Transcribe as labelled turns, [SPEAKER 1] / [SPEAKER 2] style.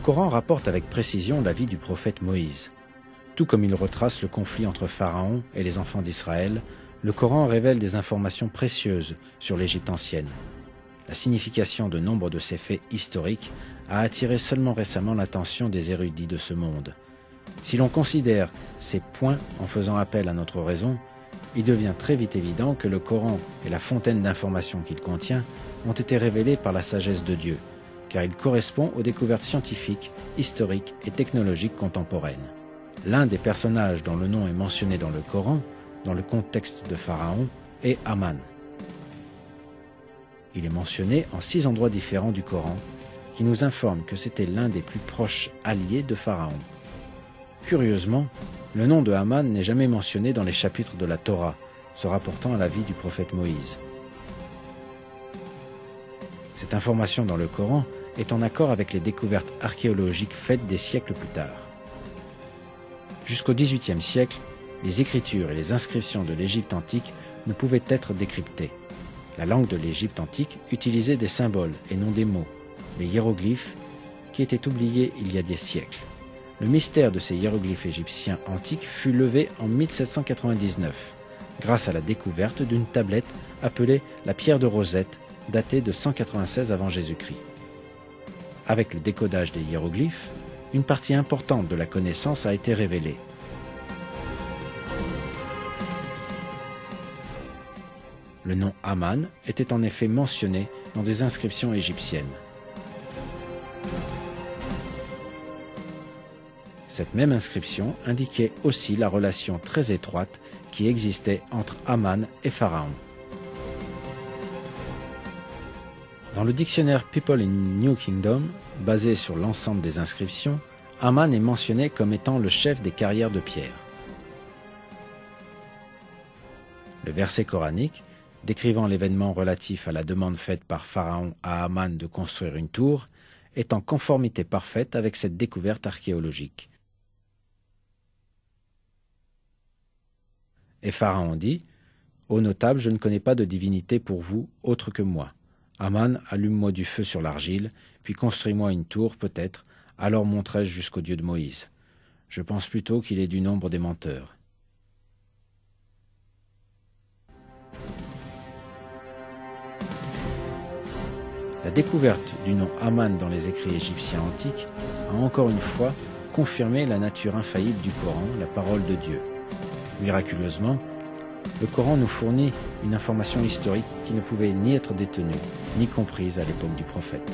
[SPEAKER 1] Coran rapporte avec précision la vie du prophète Moïse. Tout comme il retrace le conflit entre Pharaon et les enfants d'Israël, le Coran révèle des informations précieuses sur l'Égypte ancienne. La signification de nombre de ces faits historiques a attiré seulement récemment l'attention des érudits de ce monde. Si l'on considère ces points en faisant appel à notre raison, il devient très vite évident que le Coran et la fontaine d'informations qu'il contient ont été révélés par la sagesse de Dieu, car il correspond aux découvertes scientifiques, historiques et technologiques contemporaines. L'un des personnages dont le nom est mentionné dans le Coran, dans le contexte de Pharaon, est Aman. Il est mentionné en 6 endroits différents du Coran, qui nous informent que c'était l'un des plus proches alliés de Pharaon. Curieusement, le nom de Aman n'est jamais mentionné dans les chapitres de la Torah, se rapportant à la vie du prophète Moïse. Cette information dans le Coran est en accord avec les découvertes archéologiques faites des siècles plus tard. Jusqu'au XVIIIe siècle, les écritures et les inscriptions de l'Égypte antique ne pouvaient être décryptées. La langue de l'Égypte antique utilisait des symboles et non des mots, les hiéroglyphes, qui étaient oubliés il y a des siècles. Le mystère de ces hiéroglyphes égyptiens antiques fut levé en 1799, grâce à la découverte d'une tablette appelée la pierre de Rosette, datée de 196 avant Jésus-Christ. Avec le décodage des hiéroglyphes, une partie importante de la connaissance a été révélée. Le nom Aman était en effet mentionné dans des inscriptions égyptiennes. Cette même inscription indiquait aussi la relation très étroite qui existait entre Aman et Pharaon. Dans le dictionnaire People in New Kingdom, basé sur l'ensemble des inscriptions, Aman est mentionné comme étant le chef des carrières de pierre. Le verset coranique, décrivant l'événement relatif à la demande faite par Pharaon à Aman de construire une tour, est en conformité parfaite avec cette découverte archéologique. Et Pharaon dit : « Ô notable, je ne connais pas de divinité pour vous autre que moi. Aman, allume-moi du feu sur l'argile, puis construis-moi une tour, peut-être, alors monterai-je jusqu'au Dieu de Moïse. Je pense plutôt qu'il est du nombre des menteurs. » La découverte du nom Aman dans les écrits égyptiens antiques a encore une fois confirmé la nature infaillible du Coran, la parole de Dieu. Miraculeusement, le Coran nous fournit une information historique qui ne pouvait ni être détenue, ni comprise à l'époque du prophète.